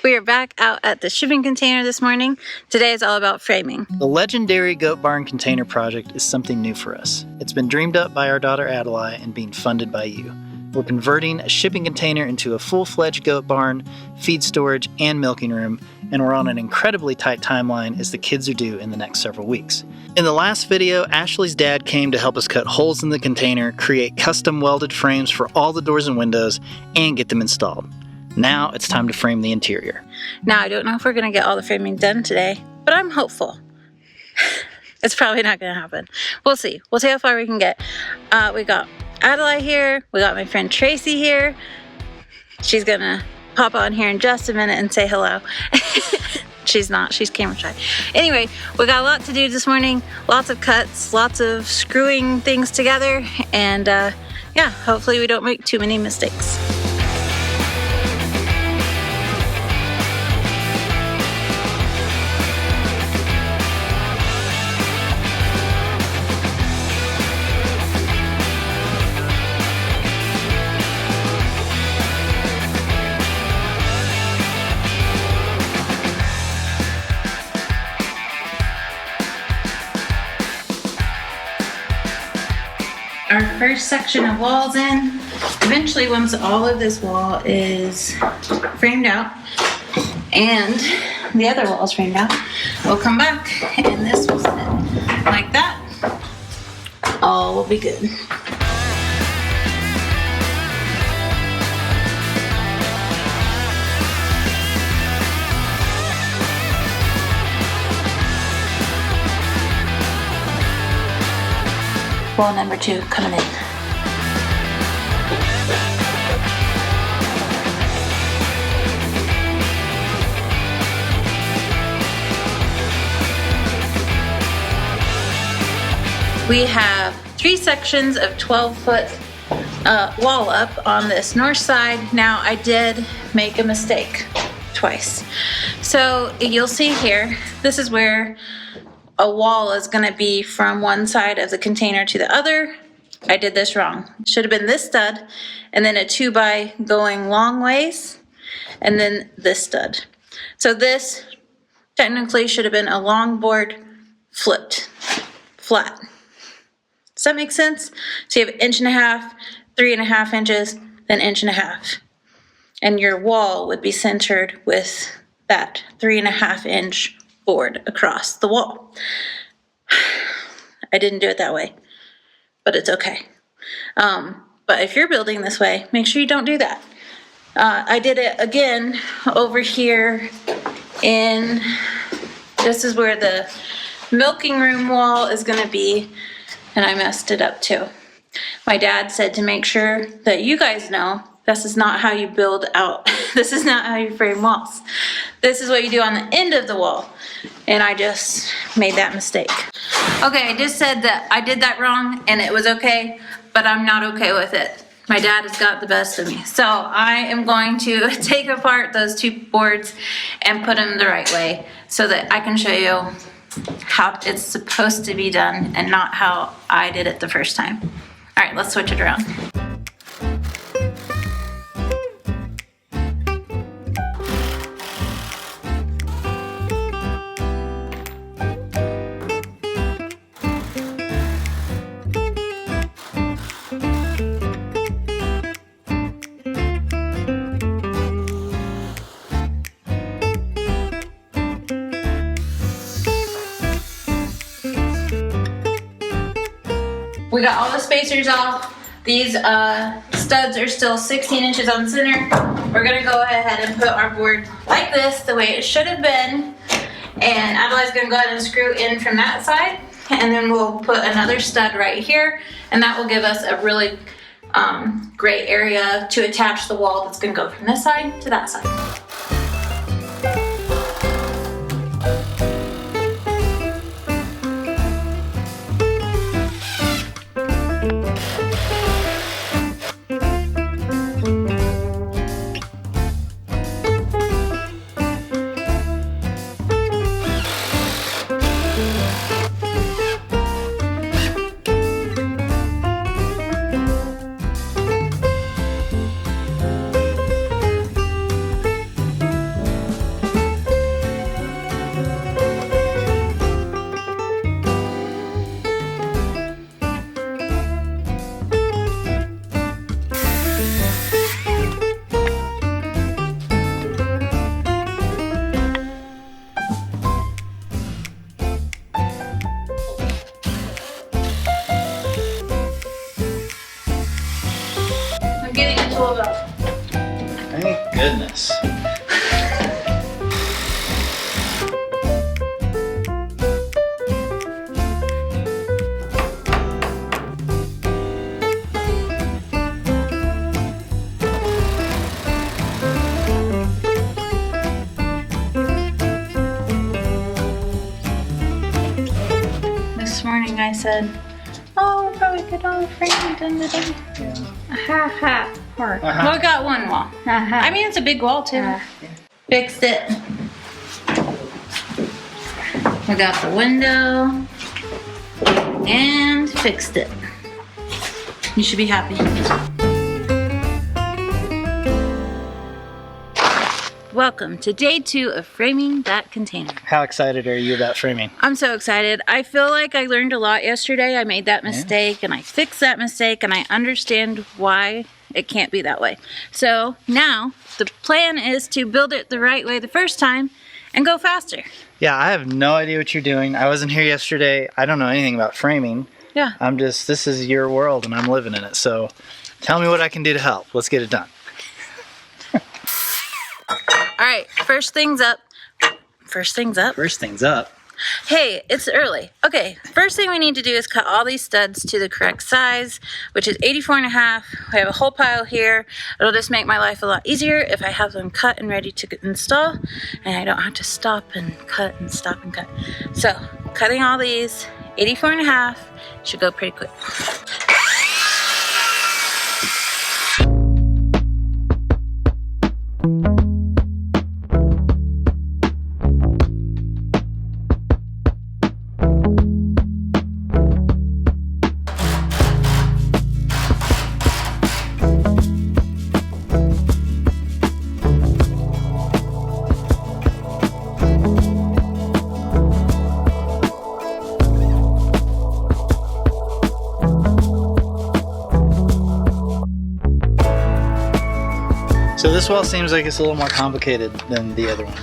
We are back out at the shipping container this morning. Today is all about framing. The legendary Goat Barn Container Project is something new for us. It's been dreamed up by our daughter Adelaide and being funded by you. We're converting a shipping container into a full-fledged goat barn, feed storage, and milking room, and we're on an incredibly tight timeline as the kids are due in the next several weeks. In the last video, Ashley's dad came to help us cut holes in the container, create custom welded frames for all the doors and windows, and get them installed. Now it's time to frame the interior. Now, I don't know if we're going to get all the framing done today, but I'm hopeful. It's probably not going to happen. We'll see. We'll see how far we can get. We got Adelaide here. We got my friend Tracy here. She's going to pop on here in just a minute and say hello. She's not. She's camera shy. Anyway, we got a lot to do this morning. Lots of cuts, lots of screwing things together. And yeah, hopefully we don't make too many mistakes. Our first section of walls in. Eventually, once all of this wall is framed out and the other wall is framed out, we'll come back and this will sit like that. All will be good. Wall number 2 coming in. We have 3 sections of 12-foot wall up on this north side. Now, I did make a mistake twice. So you'll see here, this is where a wall is going to be from one side of the container to the other. I did this wrong. It should have been this stud and then a 2x going long ways and then this stud. So this technically should have been a long board flipped flat. Does that make sense? So you have 1.5 inches, 3.5 inches, then 1.5 inches. And your wall would be centered with that 3.5 inch board across the wall. I didn't do it that way, but it's okay. But if you're building this way, make sure you don't do that. I did it again over here in, this is where the milking room wall is gonna be, and I messed it up too. My dad said to make sure that you guys know this is not how you build out. This is not how you frame walls. This is what you do on the end of the wall. And I just made that mistake. Okay, I just said that I did that wrong and it was okay, but I'm not okay with it. My dad has got the best of me. So I am going to take apart those 2 boards and put them the right way so that I can show you how it's supposed to be done and not how I did it the first time. All right, let's switch it around. We got all the spacers off. These studs are still 16 inches on center. We're gonna go ahead and put our board like this, the way it should have been. And Adelaide's gonna go ahead and screw in from that side. And then we'll put another stud right here. And that will give us a really great area to attach the wall that's gonna go from this side to that side. goodness. This morning I said, oh, we'll probably get all the frame done today. Ha ha. Well, I got one wall. I mean, it's a big wall too. Fixed it. We got the window and fixed it. You should be happy. Welcome to day 2 of framing that container. How excited are you about framing? I'm so excited. I feel like I learned a lot yesterday. I made that mistake and I fixed that mistake and I understand why it can't be that way. So now the plan is to build it the right way the first time and go faster. Yeah, I have no idea what you're doing. I wasn't here yesterday. I don't know anything about framing. Yeah. This is your world and I'm living in it. So tell me what I can do to help. Let's get it done. All right, first things up. First things up. Hey, it's early. Okay, first thing we need to do is cut all these studs to the correct size, which is 84.5. We have a whole pile here. It'll just make my life a lot easier if I have them cut and ready to install, and I don't have to stop and cut and stop and cut. So, cutting all these, 84.5, should go pretty quick. So this wall seems like it's a little more complicated than the other one.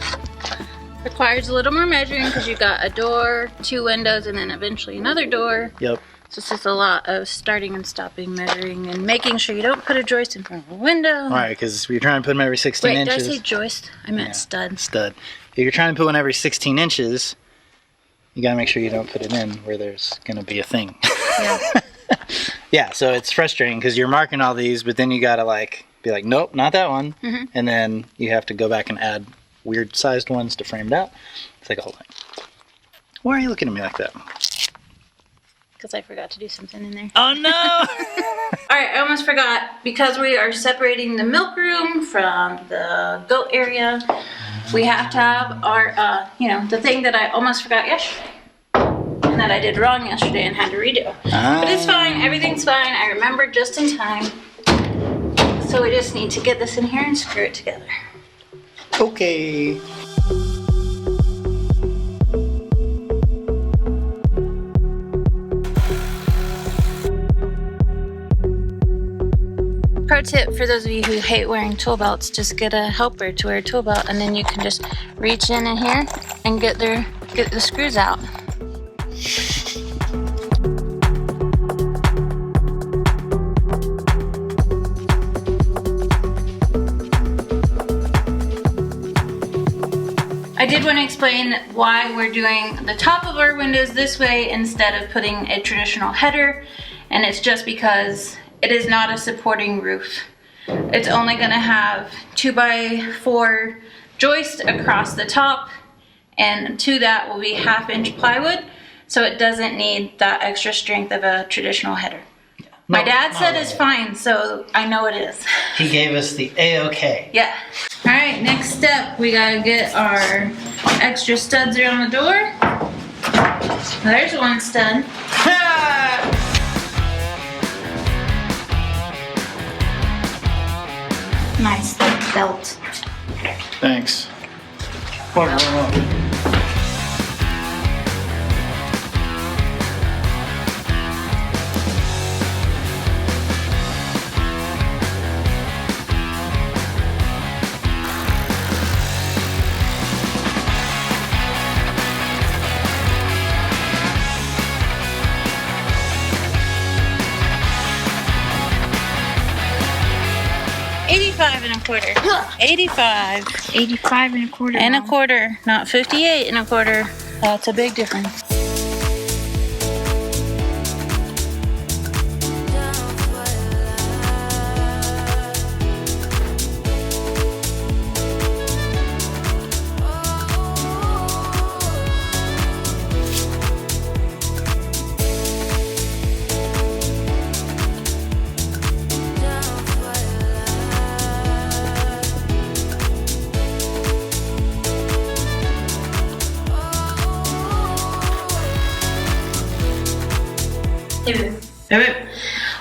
Requires a little more measuring because you got a door, 2 windows, and then eventually another door. Yep. So it's just a lot of starting and stopping, measuring, and making sure you don't put a joist in front of a window. All right, because you're trying to put them every 16 Wait, inches. did I say joist? I meant stud. Stud. If you're trying to put one every 16 inches, you gotta make sure you don't put it in where there's gonna be a thing. Yeah. Yeah, so it's frustrating because you're marking all these, but then you gotta be like, nope, not that one. Mm-hmm. And then you have to go back and add weird sized ones to frame it out. It's like a whole thing. Why are you looking at me like that? Because I forgot to do something in there. Oh no! All right, I almost forgot. Because we are separating the milk room from the goat area, we have to have our, the thing that I almost forgot yesterday. And that I did wrong yesterday and had to redo. But it's fine, everything's fine. I remembered just in time. So we just need to get this in here and screw it together. Okay. Pro tip for those of you who hate wearing tool belts, just get a helper to wear a tool belt and then you can just reach in here and get the screws out. I did want to explain why we're doing the top of our windows this way instead of putting a traditional header, and it's just because it is not a supporting roof. It's only going to have 2x4 joist across the top, and to that will be 1/2 inch plywood, so it doesn't need that extra strength of a traditional header. My dad said it's fine, so I know it is. He gave us the A-OK. Yeah. All right, next step, we gotta get our extra studs around the door. There's one stud. Nice belt. Thanks. quarter. 85. 85 and a quarter. And a Mom. quarter, not 58 and a quarter. That's a big difference.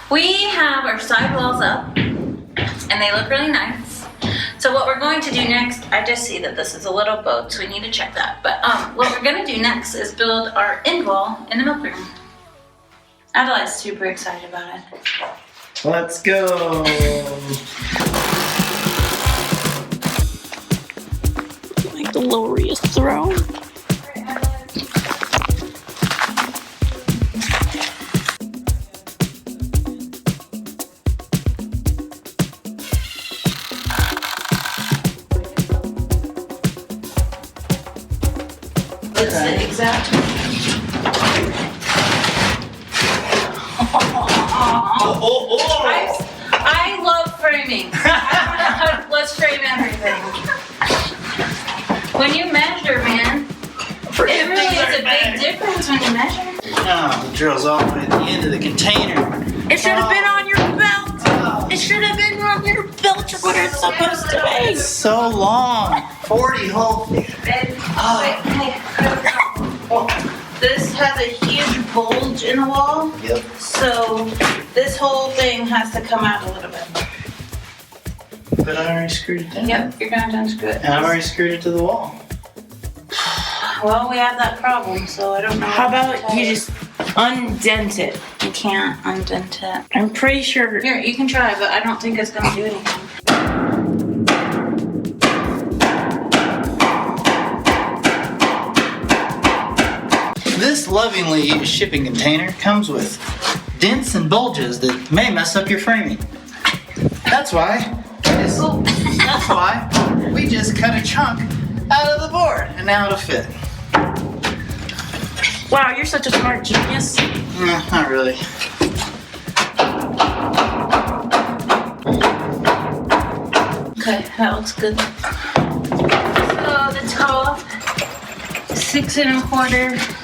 We have our side walls up and they look really nice. So what we're going to do next, I just see that this is a little bowed, so we need to check that. But what we're gonna do next is build our end wall in the milk room. Adelaide's super excited about it. Let's go. Like the lowriest throne. It's the exact. I love framing. Let's frame everything. When you measure, man, it really is a big difference when you measure. Oh, the drill's all the way at the end of the container. It should have been on your belt. It should have been on your belt what it's supposed to be. It's so long. 40 whole feet. This has a huge bulge in the wall. Yep. So this whole thing has to come out a little bit. But I already screwed it down. Yep, you're gonna unscrew it. And I've already screwed it to the wall. Well, we have that problem, so I don't know. How about you just undent it? You can't undent it. I'm pretty sure. Here, you can try, but I don't think it's gonna do anything. This lovingly used shipping container comes with dents and bulges that may mess up your framing. That's why we just cut a chunk out of the board and now it'll fit. Wow, you're such a smart genius. No, not really. Okay, that looks good. So the top, 6 1/4.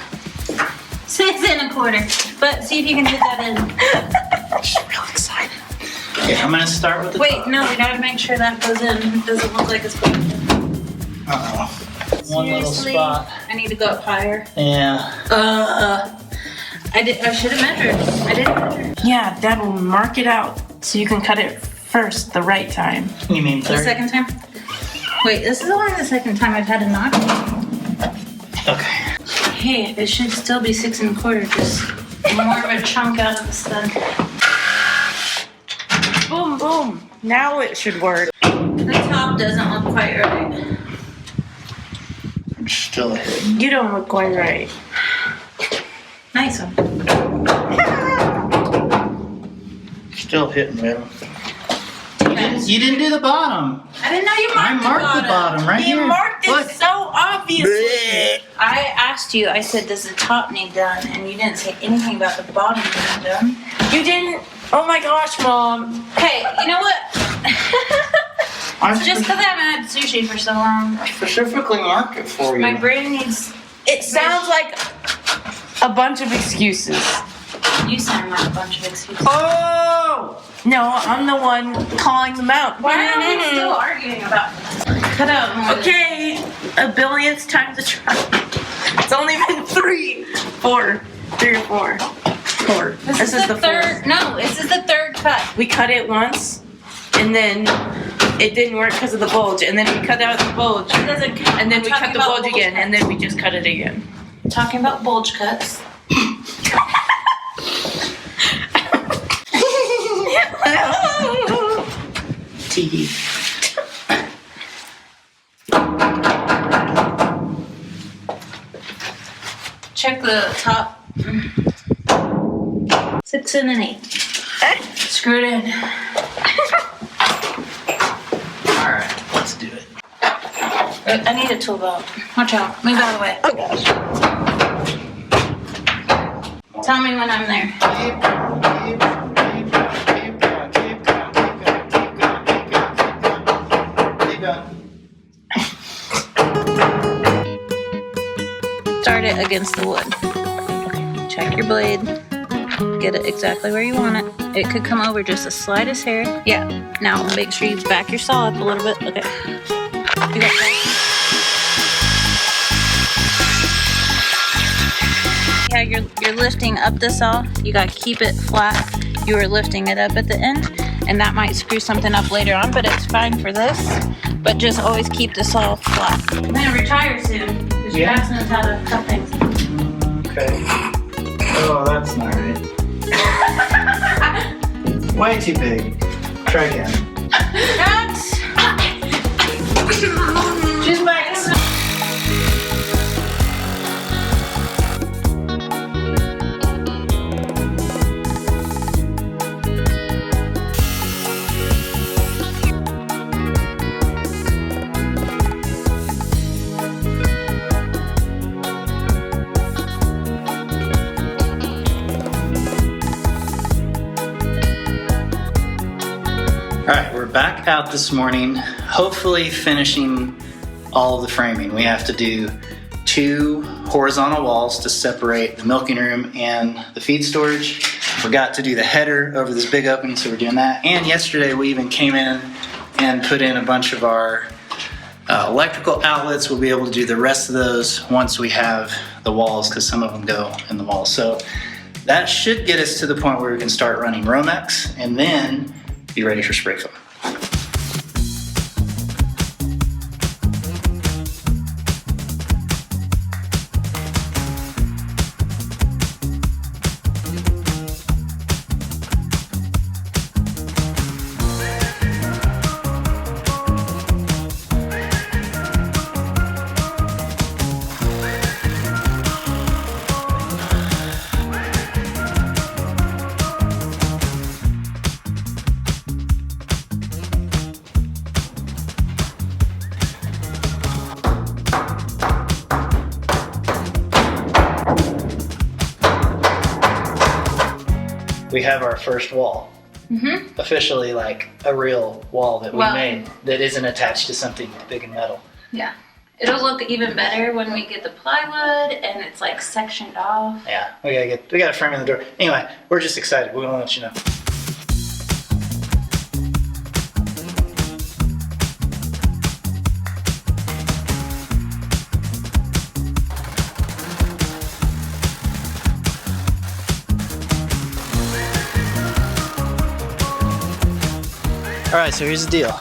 6 1/4. But see if you can get that in. I'm real excited. Okay, I'm gonna start with the Wait, top. no, we gotta make sure that goes in. It doesn't look like it's going in. Uh-oh. One little Seriously? spot. I need to go up higher. Yeah. I should have measured. I didn't measure. Yeah, Dad will mark it out so you can cut it first the right time. You mean The 30? second time? Wait, this is only the second time I've had a knock. Okay. Hey, it should still be 6 1/4, just more of a chunk out of the stud. Boom, boom. Now it should work. The top doesn't look quite right. I'm still ahead. You don't look quite right. Nice one. Still hitting, man. You didn't do the bottom. I didn't know you I marked marked the bottom right You here. marked it Look. so obviously. I asked you, I said, does the top need done? And you didn't say anything about the bottom being done. You didn't. Oh my gosh, Mom. Hey, you know what? I Just because I haven't had sushi for so long, specifically marked it for you. my brain needs. It sounds like a bunch of excuses. You sound like a bunch of excuses. Oh! No, I'm the one calling them out. Why are we still arguing about this? Cut out more. Okay, a billionth time to try. It's only been 3 or 4. This is the third. No, this is the third cut. We cut it once, and then it didn't work because of the bulge, and then we cut out the bulge, It doesn't count. and then I'm we talking cut the about bulge again, cuts. and then we just cut it again. Talking about bulge cuts. Tee. Check the top. 6 1/8. Screw it in. I need a tool belt. Watch out. Move out of the way. Oh gosh. Tell me when I'm there. Keep going. Start it against the wood. Check your blade. Get it exactly where you want it. It could come over just the slightest hair. Yeah. Now make sure you back your saw up a little bit. Okay. You got that? Yeah, you're lifting up the saw. You gotta keep it flat. You are lifting it up at the end, and that might screw something up later on, but it's fine for this. But just always keep the saw flat. I'm gonna retire soon, because your ass knows how to cut things. Okay. Oh, that's not right. Way too big. Try again. That's... She's back. All right, we're back out this morning, hopefully finishing all of the framing. We have to do 2 horizontal walls to separate the milking room and the feed storage. Forgot to do the header over this big opening, so we're doing that. And yesterday we even came in and put in a bunch of our electrical outlets. We'll be able to do the rest of those once we have the walls, because some of them go in the walls. So that should get us to the point where we can start running Romex and then be ready for spray foam. We have our first wall. Mm-hmm. Officially, like a real wall that we made that isn't attached to something big and metal. Yeah. It'll look even better when we get the plywood and it's like sectioned off. Yeah, we gotta frame in the door. Anyway, we're just excited. We want to let you know. All right, so here's the deal.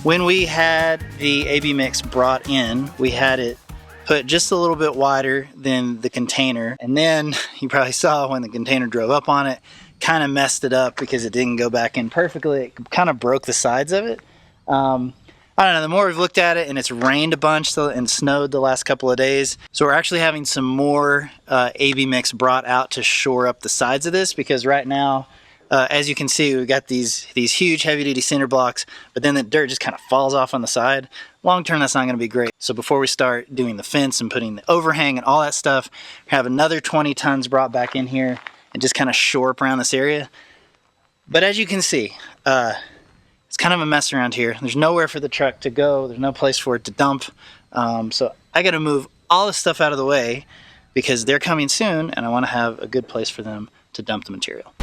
When we had the AB mix brought in, we had it put just a little bit wider than the container. And then you probably saw when the container drove up on it, kind of messed it up because it didn't go back in perfectly. It kind of broke the sides of it. I don't know, the more we've looked at it, and it's rained a bunch and snowed the last couple of days. So we're actually having some more AB mix brought out to shore up the sides of this, because right now, as you can see, we've got these huge heavy-duty cinder blocks, but then the dirt just kind of falls off on the side. Long term, that's not going to be great. So before we start doing the fence and putting the overhang and all that stuff, we have another 20 tons brought back in here and just kind of shore up around this area. But as you can see, it's kind of a mess around here. There's nowhere for the truck to go. There's no place for it to dump. So I got to move all this stuff out of the way because they're coming soon, and I want to have a good place for them to dump the material.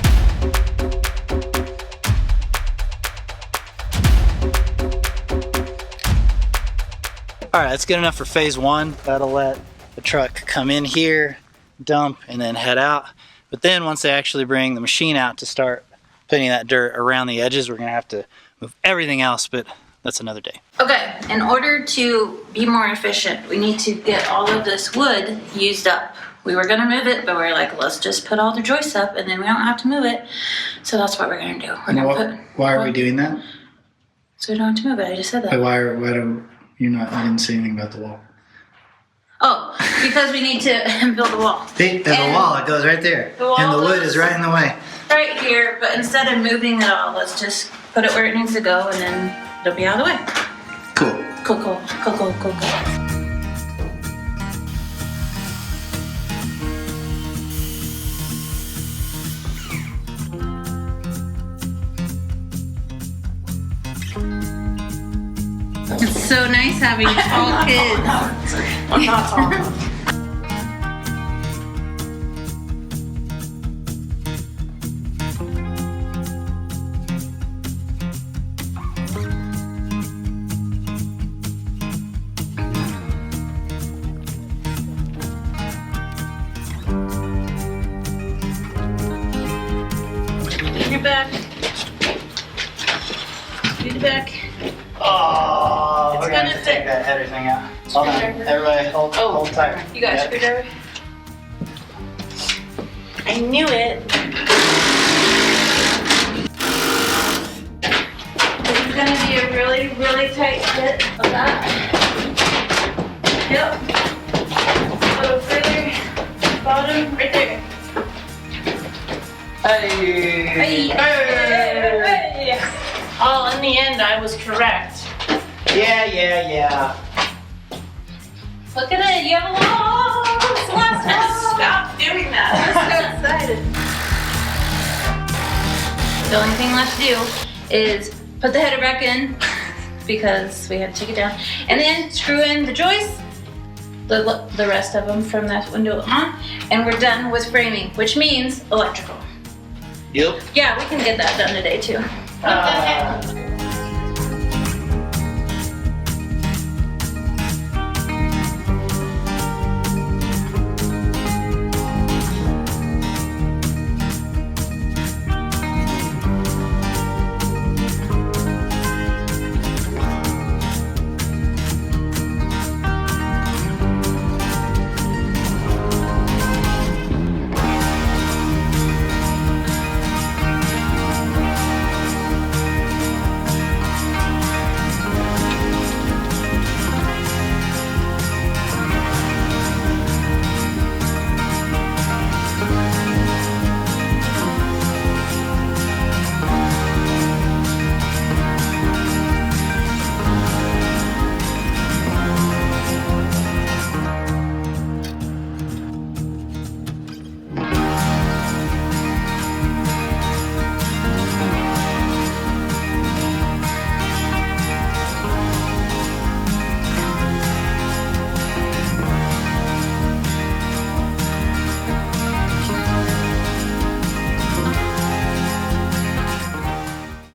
All right, that's good enough for phase 1. That'll let the truck come in here, dump, and then head out. But then once they actually bring the machine out to start putting that dirt around the edges, we're gonna have to move everything else, but that's another day. Okay, in order to be more efficient, we need to get all of this wood used up. We were gonna move it, but we're like, let's just put all the joists up and then we don't have to move it. So that's what we're gonna do. We're gonna why are we doing that? So we don't have to move it, I just said that. But why don't you didn't say anything about the wall? Oh, because we need to build a wall. There's a wall, it goes right there. And the wood is right in the way. Right here, but instead of moving it all, let's just put it where it needs to go and then it'll be out of the way. Cool. Cool, cool. Go, go, go, go. It's so nice having tall kids. I'm not tall. Your back. Do the back. Oh, It's we're gonna gonna have to take fit. that header thing out. Hold on, everybody, hold tight. You got a Yep. screwdriver? I knew it. This is gonna be a really, really tight fit of that. Yep. A little further. Bottom, right there. Hey! Hey! Hey! Oh, in the end, I was correct. Yeah. Look at it, you have a long last one. Stop doing that. I'm so excited. The only thing left to do is put the header back in because we had to take it down, and then screw in the joists, the rest of them from that window on, and we're done with framing, which means electrical. Yep. Yeah, we can get that done today too. What the heck?